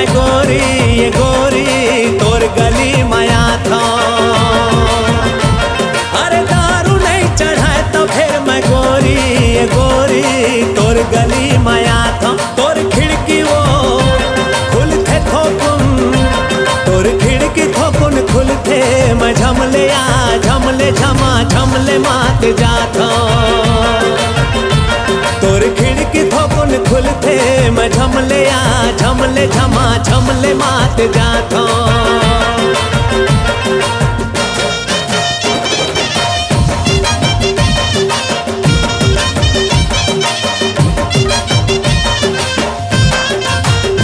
मैं गोरी ये गोरी तोर गली माया था। अरे दारू नहीं चढ़ाए तो फिर मैं गोरी ये गोरी तोर गली माया था। तोर खिड़की वो खुलते थोकुन, तोर खिड़की थोकुन खुलते मैं झमले आ झमले झमा झमले मात जाता। तोर खिड़की थोकुन खुलते मैं झमले आ झमले झमा झमले मात जाता।